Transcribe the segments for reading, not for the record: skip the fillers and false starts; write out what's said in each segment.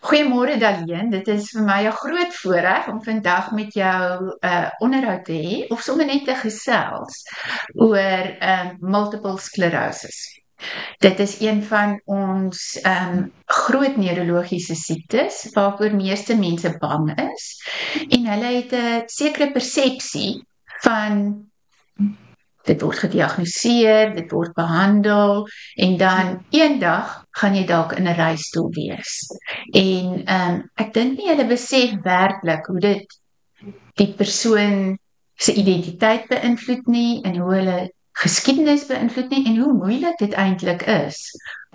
Goeiemôre Daleen, dit is vir my 'n groot voorreg om vandag met jou onderhoud te hê of sommer net te gesels oor multiple sclerosis. Dit is een van ons groot neurologiese siektes waarvoor meeste mense bang is en hulle het 'n sekere persepsie van dit word gediagnoseer, dit word behandel en dan eendag gaan jy dalk in 'n rolstoel wees. En ek dink nie hulle besef werklik hoe dit die persoon se identiteit beïnvloed nie en hoe hulle geskiedenis beïnvloed nie en hoe moeilik dit eintlik is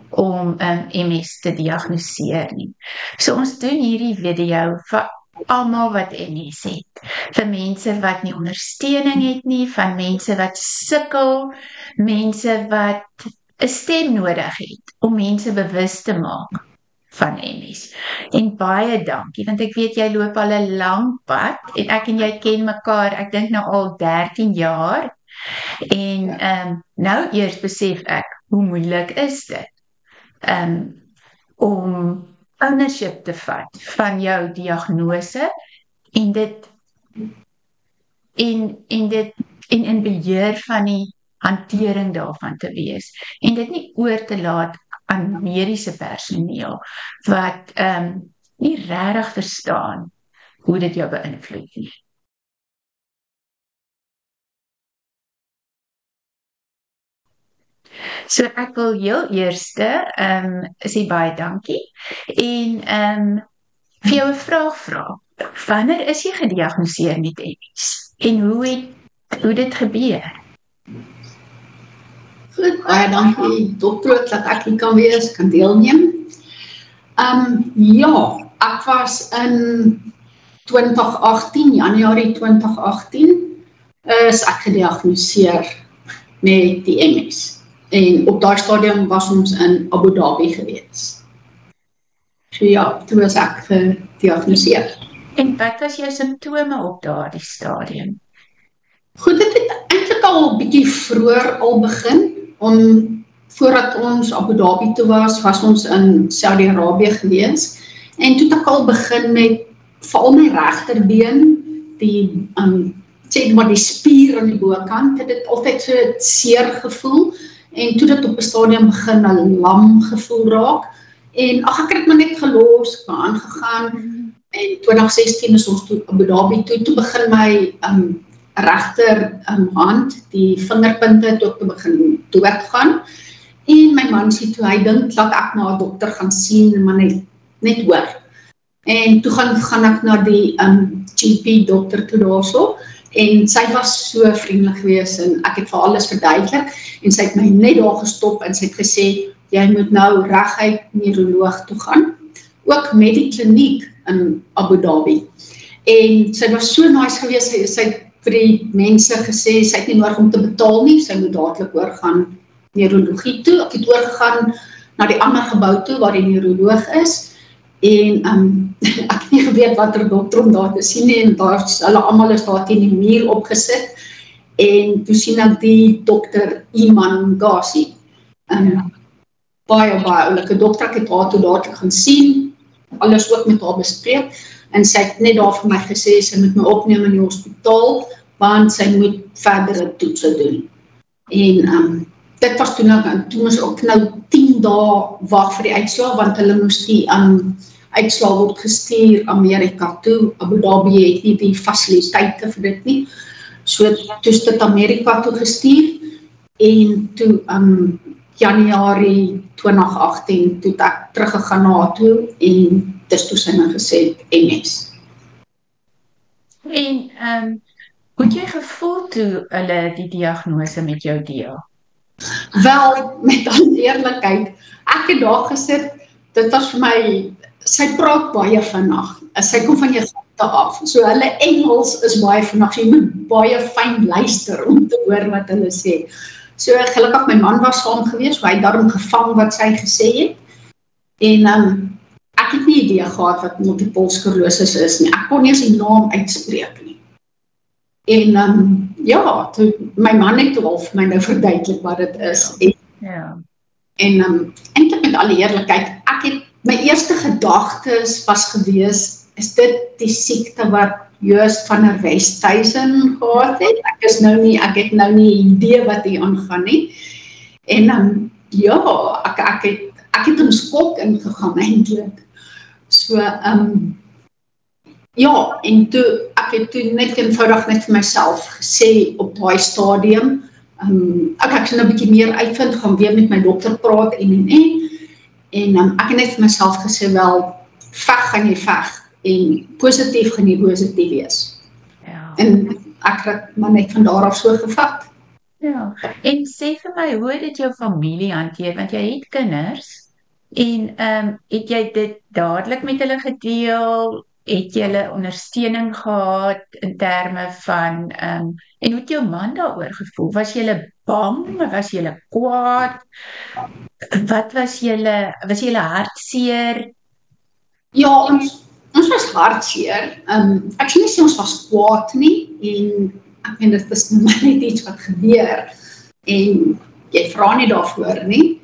om MS te diagnoseer nie. So ons doen hierdie video vir almal wat MS het, vir mense wat nie ondersteuning het nie, van mense wat sukkel, mense wat 'n stem nodig het om mense bewus te maak van MS. En baie dankie, want ek weet jy loop al 'n lang pad en ek en jy ken mekaar, ek dink nou al 13 jaar. En nou eers besef ek hoe moeilik is dit om ownership te vat van jou diagnose en dit en in beheer van die hantering daarvan te wees en dit nie oor te laat aan mediese personeel wat nie regtig verstaan hoe dit jou beïnvloed nie. So ek wil heel eerste sê baie dankie en vir jou 'n vraag vra. Wanneer is jy gediagnoseer met MS en hoe dit gebeur? Goed, baie dankie dokter dat ek hier kan wees, kan deelneem. Ja, ek was in 2018, Januarie 2018, is ek gediagnoseer met die MS. En op daardie stadium was ons in Abu Dhabi gewees. So ja, toe is ek gediagnoseer. En wat was jou simptome op daardie stadium? Goed, dit het eintlik al 'n bietjie vroeër al begin. Voordat ons Abu Dhabi toe was ons in Saudi-Arabië gewees. En toe het ek al begin met veral my regterbeen, die sê maar die spier aan die bokant, het dit altyd so seer gevoel. En toe dit op 'n stadium begin 'n lam gevoel raak. En ek het maar net gelos, maar aangegaan. En 2016 is ons toe Abu Dhabi toe begin my regter hand, die vingerpunte toe te begin doodgaan. En my man sê toe, hy dink dat ek na 'n dokter gaan sien, maar net hoor. En toe gaan ek na die GP dokter toe daarso. En sy was so vriendelik geweest en ek het vir alles verduidelik. En sy het my net daar gestop en sy het gesê, jy moet nou reguit neuroloog toe gaan. Ook met die kliniek in Abu Dhabi. En sy was so nice geweest, sy het vir die mense gesê, sy het nie nodig om te betaal nie, sy moet dadelik oorgaan neurologie toe. Ek het oorgegaan na die ander gebou toe, waar die neuroloog is. En ek het nie geweet wat dokter om daar te sien nie, en hulle almal is daar teen die muur opgesit. En toe sien ek die dokter Iman Ghazi. Baie oulike dokter, ek het haar toe dadelik gaan sien, alles ook met haar bespreek, en sy het net daar vir my gesê, sy moet my opneem in die hospitaal, want sy moet verdere toetse doen. En dit was toen moes ook nou 10 dae wag vir die uitslae, want hulle moes die uitslae word gestuur Amerika toe. Abu Dhabi het nie die fasiliteite vir dit nie. So toe is dit Amerika toe gestuur, en toe Januarie 2018 toe ek teruggegaan na haar toe, en dis toe sy my gesê MS. En hoe het jy gevoel toe hulle die diagnose met jou deel? Wel, met alle eerlikheid, ek het daar gesit, dit was vir my, sy praat baie vinnig, sy kom van jou gate af, so hulle Engels is baie vinnig, so jy moet baie fyn luister om te hoor wat hulle sê. So gelukkig my man was saam gewees, hy het daarom gevang wat sy gesê het, en ek het nie idee gehad wat multiple sclerosis is nie, ek kon nie eens die naam uitspreek nie. En ja, toe, my man het al vir my nou verduidelik wat dit is. En eintlik met alle eerlikheid, ek het my eerste gedagtes was gewees, is dit die siekte wat Joost van der Westhuizen gehad het? Ek het nou nie idee wat hier aangaan nie. En ja, ek het in skok ingegaan eintlik. So, ja, en ek het toe net eenvoudig net vir myself gesê op daai stadium, ek sal nou 'n bietjie meer uitvind, gaan weer met my dokter praat en ek het net vir myself gesê, wel, veg gaan jy veg, en positief gaan jy positief wees. Ja. En ek het maar net van daar af so gevat. Ja, en sê vir my, hoe het dit jou familie hanteer, want jy het kinders, en het jy dit dadelik met hulle gedeel, het jy hulle ondersteuning gehad in terme van, en hoe het jou man daaroor gevoel? Was jy bang, was jy kwaad, wat was jy hartseer? Ja, ons was hartseer. Ek sal nie sê ons was kwaad nie, en ek meen, dit is maar net iets wat gebeur, en jy vra nie daarvoor nie.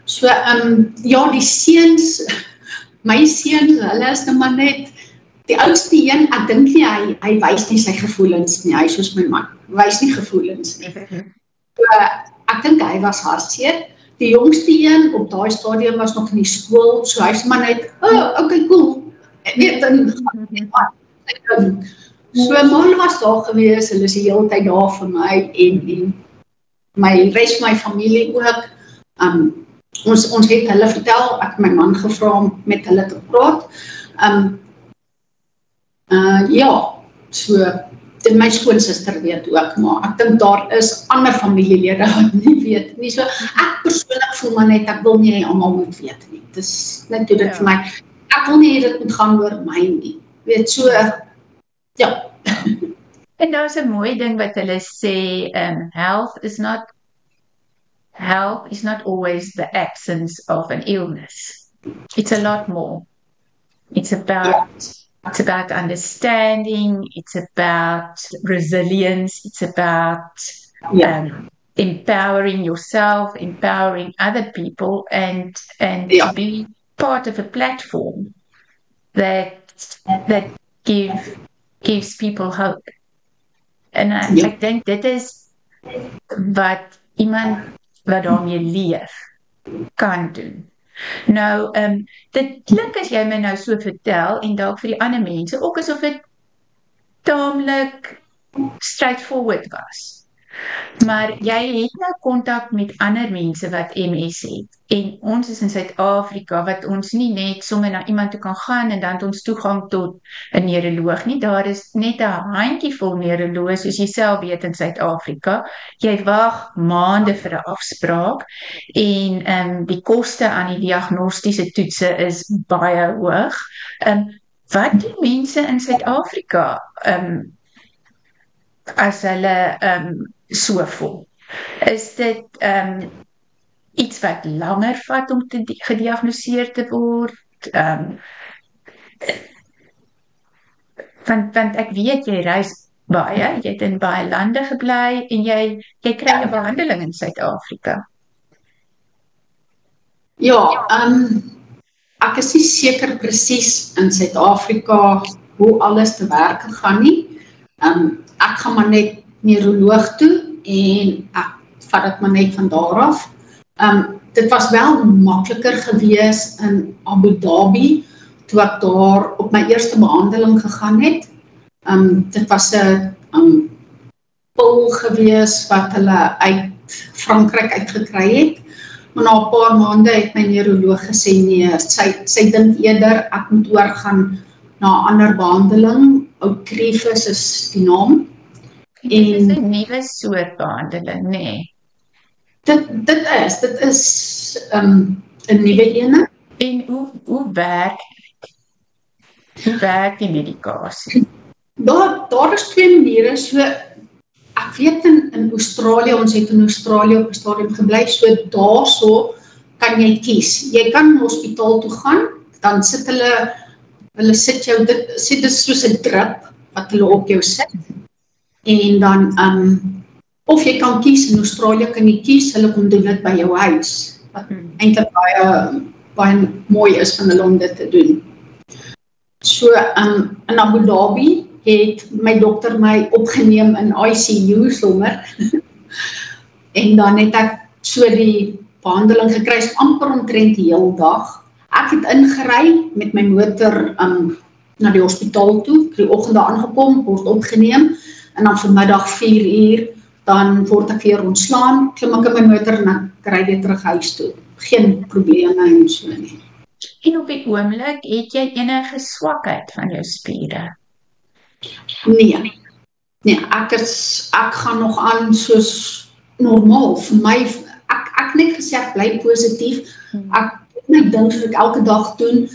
So, ja, die seuns, my seuns, hulle is nou maar net, die oudste een, ek dink nie, hy wys nie sy gevoelens nie, hy soos my man, wys nie gevoelens nie. So, ek dink hy was hartseer. Die jongste een, op daai stadium was nog in die skool, so hy is maar net, okay, cool. So, man was daar gewees, hulle is die hele tyd daar vir my, en my res my familie ook. Ons het hulle vertel, ek het my man gevra om met hulle te praat. Ja, so, my skoonsister weet ook, maar ek dink daar is ander familielede wat nie weet nie. So, ek persoonlik voel maar net, ek wil nie almal moet weet nie. Dis net hoe dit vir my, ek wil nie dit moet gaan oor my nie. Weet, so, ja. En daar is 'n mooi ding wat hulle sê, health is not always the absence of an illness. It's a lot more. It's about understanding, it's about resilience, it's about empowering yourself, empowering other people, and to be part of a platform that gives people hope. En ek dink dit is wat iemand wat daarmee leef kan doen. Nou, dit klink as jy my nou so vertel, en dalk vir die ander mense, ook asof dit taamlik straightforward was. Maar jy het nou kontak met ander mense wat MS het, en ons is in Suid-Afrika, wat ons nie net sommer na iemand toe kan gaan, en dan het ons toegang tot 'n neuroloog nie. Daar is net 'n handjievol neuroloë, soos jy self weet, in Suid-Afrika. Jy wag maande vir 'n afspraak, en die koste aan die diagnostiese toetse is baie hoog. Wat doen mense in Suid-Afrika as hulle so voel? Is dit iets wat langer vat om gediagnoseer te word? Want ek weet, jy reis baie, jy het in baie lande gebly, en jy kry 'n behandeling in Suid-Afrika. Ja, ek is nie seker presies in Suid-Afrika hoe alles te werk gaan nie. Ek gaan maar net neuroloog toe, en ek vat dit maar net van daar af. Dit was wel makliker gewees in Abu Dhabi, toe ek daar op my eerste behandeling gegaan het. Dit was 'n pil gewees wat hulle uit Frankryk uitgekry het. Maar na 'n paar maande het my neuroloog gesê, nee, sy dink eerder ek moet oorgaan na 'n ander behandeling. Ocrevus is die naam. Dit is 'n nuwe soort behandeling, nee. Dit is 'n nuwe ene. En hoe werk die medikasie? Daar is twee maniere. So, ek weet in Australië, ons het in Australië op 'n stadium gebly, so daarso kan jy kies. Jy kan na hospitaal toe gaan, dan sit hulle sit jou, dit is soos 'n drip wat hulle op jou sit. En dan, of jy kan kies, in Australië kan jy kies, hulle kom doen dit by jou huis. Wat eintlik baie baie mooi is van hulle om dit te doen. So, in Abu Dhabi het my dokter my opgeneem in ICU sommer, en dan het ek so die behandeling gekry, amper omtrent die hele dag. Ek het ingery met my motor na die hospitaal toe, die oggend daar aangekom, word opgeneem, en dan vanmiddag 4 uur, dan word ek weer ontslaan, klim ek in my motor en ek ry weer terug huis toe. Geen probleme en so nie. En op die oomblik, het jy enige swakheid van jou spiere? Nee, ek gaan nog aan soos normaal. Vir my, ek net gesê, ek bly positief. Ek doen my ding soos ek elke dag doen.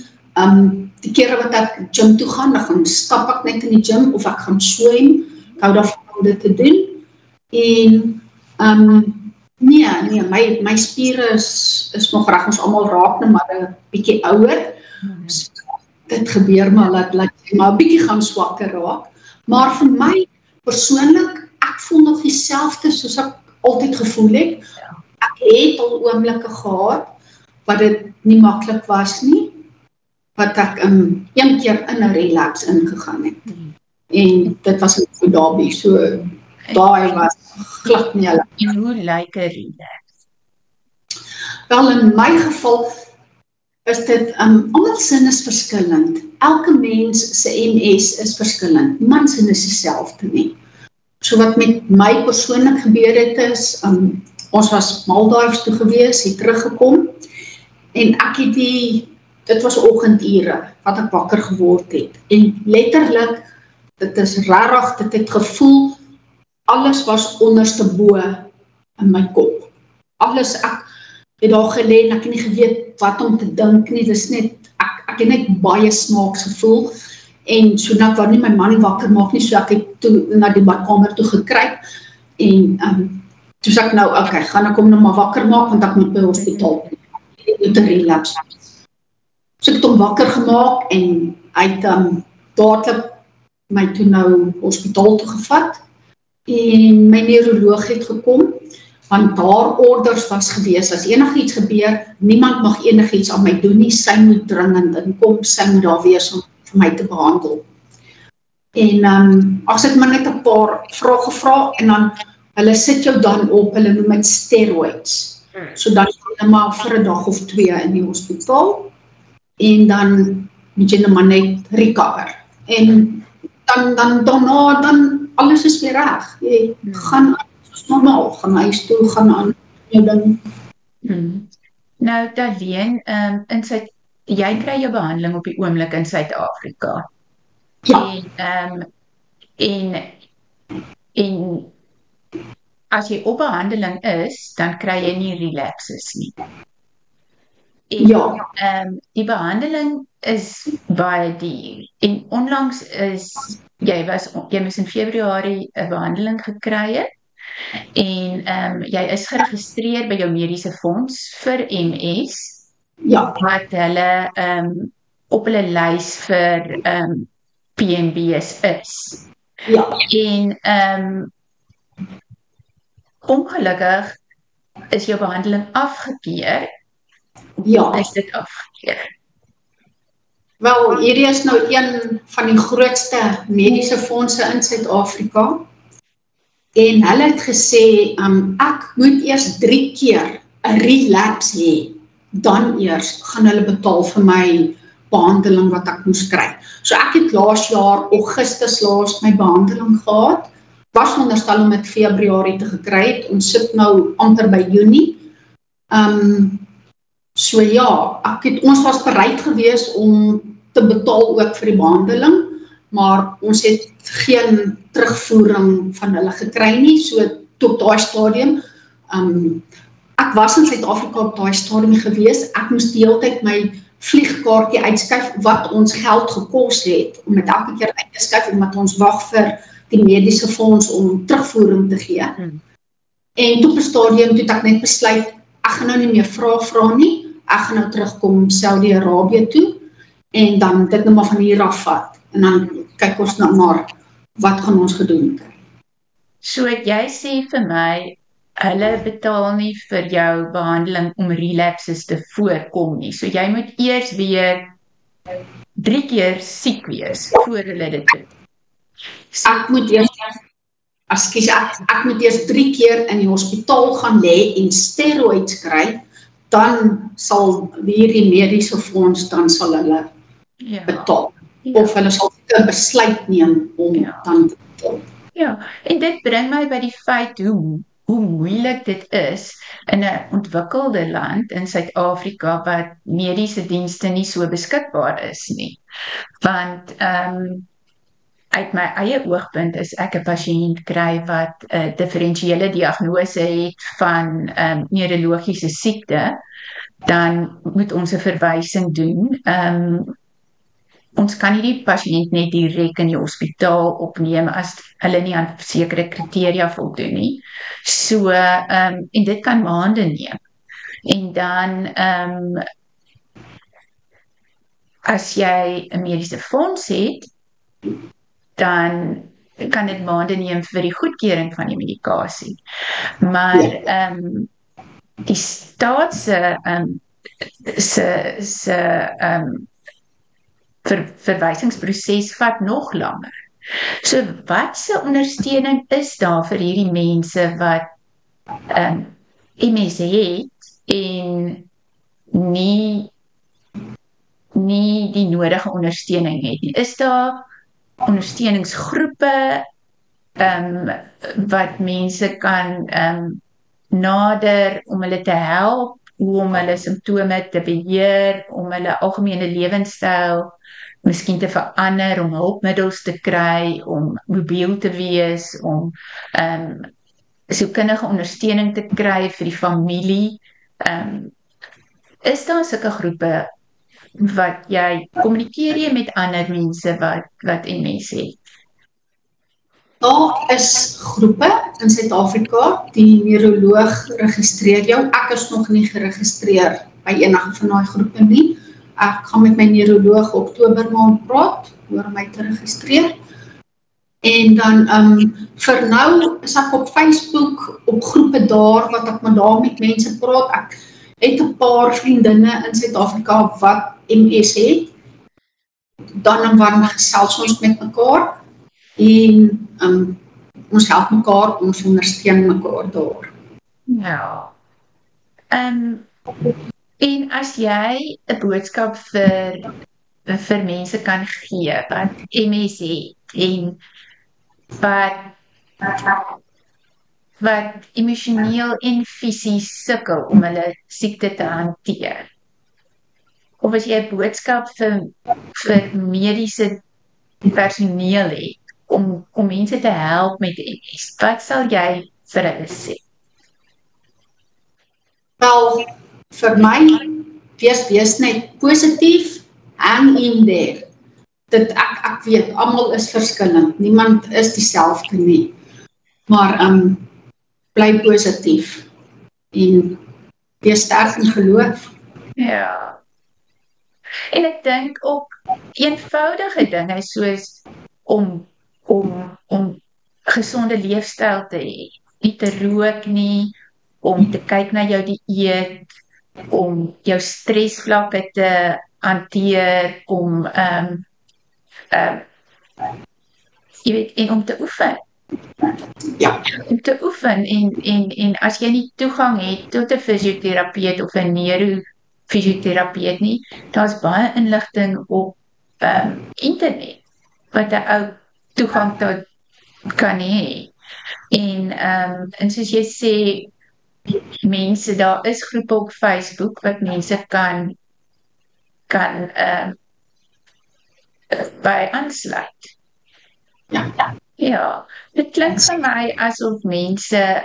Die kere wat ek gym toe gaan, dan gaan stap ek net in die gym, of ek gaan swem. Ek hou daarvan om dit te doen. En, nee, my spiere is nog reg, ons almal raak nou maar 'n bietjie ouer. So, dit gebeur maar, laat jy maar 'n bietjie gaan swakker raak. Maar vir my, persoonlik, ek voel nog dieselfde soos ek altyd gevoel het. Ek het al oomblikke gehad, wat dit nie maklik was nie, wat ek een keer in 'n relapse ingegaan het. En dit was in Abu Dhabi, so daai was glad nie hulle. En hoe lyk 'n relapse? Wel, in my geval is dit, almal sin is verskillend. Elke mens se MS is verskillend. Niemand sin is dieselfde nie. So wat met my persoonlik gebeur het is, ons was Maldives toe gewees, het teruggekom, en ek het dit was oggendure, wat ek wakker geword het. En letterlik, dit is rarig, dit het gevoel, alles was onderste bo in my kop. Alles, ek het daar gelê en ek het nie geweet wat om te dink nie, dis net, ek het net baie snaaks gevoel, en so dat wou nie my man nie wakker maak nie, so ek het toe na die badkamer toe gekruip, en toe sê ek nou, okay, gaan ek hom nou maar wakker maak, want ek moet by hospitaal, met 'n relapse. So ek het hom wakker gemaak, en hy het dadelik my toe nou hospitaal toe gevat, en my neuroloog het gekom, want daar orders was gewees, as enigiets gebeur, niemand mag enigiets aan my doen nie, sy moet dringend inkom, sy moet daar wees om vir my te behandel. En as ek maar net 'n paar vrae gevra, en dan, hulle sit jou dan op, hulle noem dit steroids, so dan gaan jy maar vir 'n dag of 2 in die hospitaal, en dan moet jy nou maar net recover, en dan alles is weer reg, jy gaan soos normaal, gaan huis toe, gaan aan jou ding. Nou, Daleen, jy kry jou behandeling op die oomblik in Suid-Afrika. Ja. En as jy op behandeling is, dan kry jy nie relapses nie. En, Ja. Die behandeling is baie duur. En onlangs is, jy moes in Februarie 'n behandeling gekry het, en jy is geregistreer by jou mediese fonds vir MS, Ja. wat hulle op hulle lys vir PMB's is. Ja. En ongelukkig is jou behandeling afgekeur. Ja. Is dit afgekeur? Wel, hierdie is nou een van die grootste mediese fondse in Suid-Afrika, en hulle het gesê, ek moet eers 3 keer 'n relapse hê, dan eers gaan hulle betaal vir my behandeling wat ek moes kry. So ek het laas jaar, Augustus laas, my behandeling gehad, was veronderstel om dit Februarie te gekry het, ons sit nou amper by Junie. So ja, ons was bereid gewees om te betaal ook vir die behandeling, maar ons het geen terugvoering van hulle gekry nie, so tot daai stadium. Ek was in Suid-Afrika op daai stadium gewees, ek moes die hele tyd my vliegkaartjie uitskuif, wat ons geld gekos het, om dit elke keer uit te skuif, omdat ons wag vir die mediese fonds om terugvoering te gee. En toe op 'n stadium, toe het ek net besluit, ek gaan nou nie meer vra nie, ek gaan nou terugkom Saudi-Arabië toe, en dan dit nou maar van hier af vat, en dan kyk ons nou maar, wat gaan ons gedoen kry. So jy sê vir my, hulle betaal nie vir jou behandeling om relapses te voorkom nie. So jy moet eers weer 3 keer siek wees voor hulle dit doen. Ek moet eers ek moet eers 3 keer in die hospitaal gaan lê en steroids kry, dan sal hierdie mediese fonds, dan sal hulle betaal. Of hulle sal 'n besluit neem om dan te betaal. Ja, en dit bring my by die feit hoe moeilik dit is in 'n ontwikkelde land in Suid-Afrika wat mediese dienste nie so beskikbaar is nie. Want uit my eie oogpunt is ek 'n pasiënt kry wat 'n diferensiële diagnose het van neurologiese siekte, dan moet ons 'n verwysing doen. Ons kan nie die pasiënt net direk in die hospitaal opneem as hulle nie aan sekere kriteria voldoen nie. So, en dit kan maande neem. En dan, as jy 'n mediese fonds het, dan kan dit maande neem vir die goedkeuring van die medikasie. Maar die staat se verwysingsproses vat nog langer. So wat se ondersteuning is daar vir hierdie mense wat MS het en nie die nodige ondersteuning het nie? Is daar ondersteuningsgroepe wat mense kan nader om hulle te help, om hulle simptome te beheer, om hulle algemene lewenstyl miskien te verander, om hulpmiddels te kry, om mobiel te wees, om sielkundige ondersteuning te kry vir die familie? Is daar sulke groepe wat jy kommunikeer met ander mense wat MS het? Daar is groepe in Suid-Afrika, die neuroloog registreer jou. Ek is nog nie geregistreer by enige van daai groepe nie. Ek gaan met my neuroloog Oktober maand praat oor my te registreer. En dan vir nou is ek op Facebook op groepe daar wat ek maar daar met mense praat. Ek het 'n paar vriendinne in Suid-Afrika wat MS het. Dan en dan gesels ons met mekaar en ons help mekaar, ons ondersteun mekaar daar. Ja. En as jy 'n boodskap vir mense kan gee wat MS het en wat emosioneel en fisies sukkel om hulle siekte te hanteer, of as jy 'n boodskap vir mediese personeel het om mense te help met MS, wat sal jy vir hulle sê? Wel, vir my, wees net positief, hang in there. Dit ek weet, almal is verskillend, niemand is dieselfde nie. Maar bly positief en wees sterk in geloof. Ja. En ek dink ook eenvoudige dinge soos om gesonde leefstyl te hê, nie te rook nie, om te kyk na jou dieet, om jou stresvlakke te hanteer, om jy weet, en om te oefen. Ja. Om te oefen en as jy nie toegang het tot 'n fisioterapeut of 'n neurofisioterapeut nie, daar's baie inligting op internet wat 'n ou toegang tot kan hê. En soos jy sê, mense, daar is groepe op Facebook wat mense kan by aansluit. Ja. Ja, dit klink vir my asof mense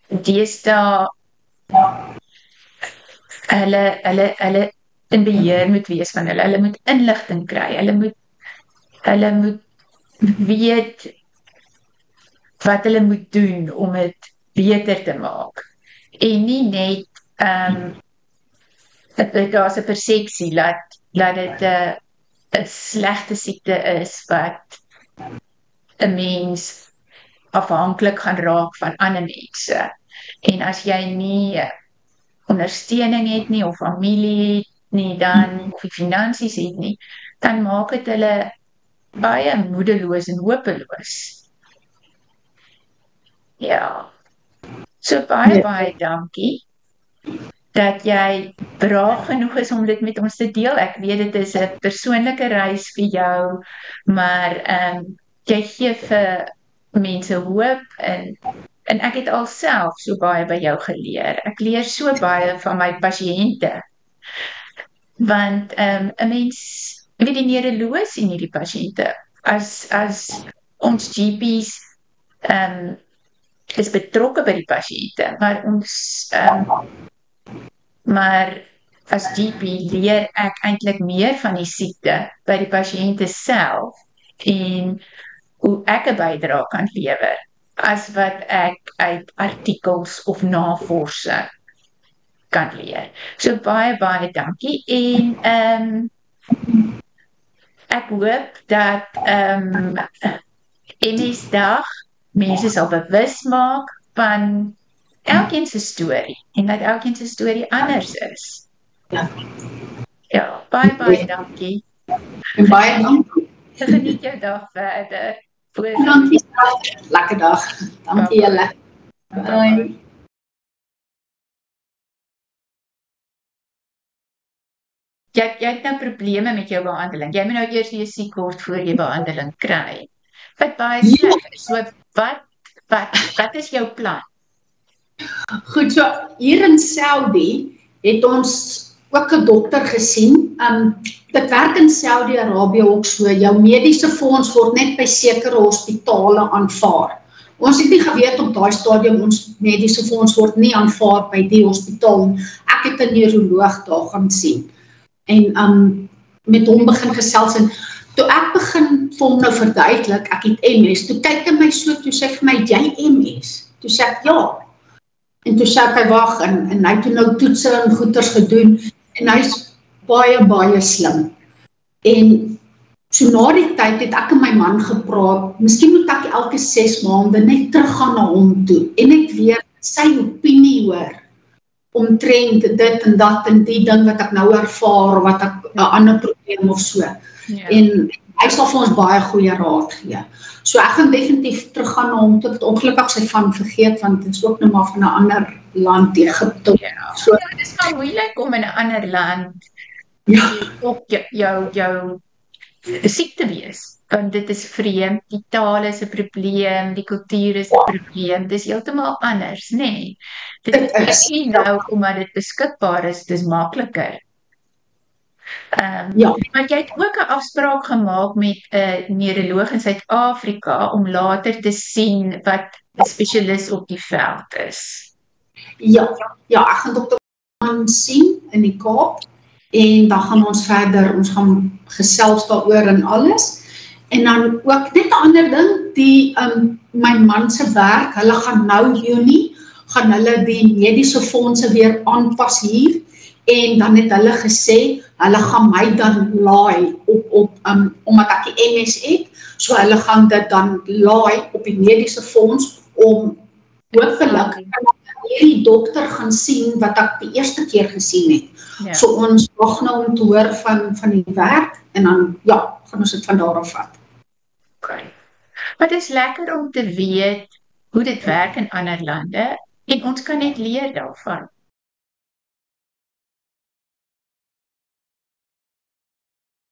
deesdae hulle in beheer moet wees van hulle moet inligting kry, hulle moet weet wat hulle moet doen om dit beter te maak. En nie net daar's 'n persepsie dat dit 'n slegte siekte is wat 'n mens afhanklik gaan raak van ander mense. En as jy nie ondersteuning het nie, of familie het nie, dan, of die finansies het nie, dan maak het hulle baie moedeloos en hopeloos. Ja. So baie dankie dat jy braaf genoeg is om dit met ons te deel. Ek weet dit is 'n persoonlike reis vir jou, maar jy gee vir mense hoop en ek het alself so baie by jou geleer. Ek leer so baie van my pasiënte. Want 'n mens weet die neuroloog sien hierdie pasiënte as ons GP's is betrokke by die pasiënte, maar as GP leer ek eintlik meer van die siekte by die pasiënte self en hoe ek 'n bydrae kan lewer as wat ek uit artikels of navorsing kan leer. So baie dankie en ek hoop dat MS-dag mense sal bewus maak van elkeen se storie en dat elkeen se storie anders is. Ja, baie dankie. En baie dankie. Geniet jou dag verder. Dankie, lekker dag. Dankie julle. Bye. Jy het nou probleme met jou behandeling. Jy moet nou eers weer siek word voor jy behandeling kry. Wat baie sleg is. So wat is jou plan? Goed, so hier in Saudi het ons ook 'n dokter gesien. Dit werk in Saudi-Arabië ook so. Jou mediese fonds word net by sekere hospitale aanvaar. Ons het nie geweet op daai stadium ons mediese fonds word nie aanvaar by die hospitaal. Ek het 'n neuroloog daar gaan sien. En met hom begin gesels en toe ek begin vir hom nou verduidelik, ek het MS. Toe kyk hy my so, toe sê vir my, jy MS? Toe sê ek ja. En toe sê hy wag en hy het toe nou toetse en goeters gedoen en hy's baie slim. En so na die tyd het ek en my man gepraat, miskien moet ek elke 6 maande net teruggaan na hom toe en net weer sy opinie hoor omtrent dit en dat en die ding wat ek nou ervaar, wat ek 'n ander probleem of so. Ja. En hy sal vir ons baie goeie raad gee. So ek gaan definitief teruggaan na hom toe, ek het ongelukkig sy van vergeet, want dit is ook nou maar van 'n ander land, Egipte. Ja, so, dit is maar moeilik om in 'n ander land ook jou siek te wees. Want dit is vreemd, die taal is 'n probleem, die kultuur is 'n probleem, dis heeltemal anders, nê? Dit is nie nou omdat dit beskikbaar is, dis makliker. Maar jy het ook 'n afspraak gemaak met 'n neuroloog in Suid-Afrika om later te sien wat 'n spesialis op die veld is. Ja, ek gaan dokter sien in die Kaap en dan gaan ons verder, ons gaan gesels daaroor en alles. En dan ook net 'n ander ding, my man se werk, hulle gaan nou Junie, gaan hulle die mediese fondse weer aanpas hier en dan het hulle gesê, hulle gaan my dan laai omdat ek die MS het, so hulle gaan dit dan laai op die mediese fonds om hopelik hierdie dokter gaan sien wat ek die eerste keer gesien het. Ja. So ons wag nou om te hoor van die werk en dan gaan ons dit van daar af vat. Okay. Maar dit is lekker om te weet hoe dit werk in ander lande en ons kan net leer daarvan.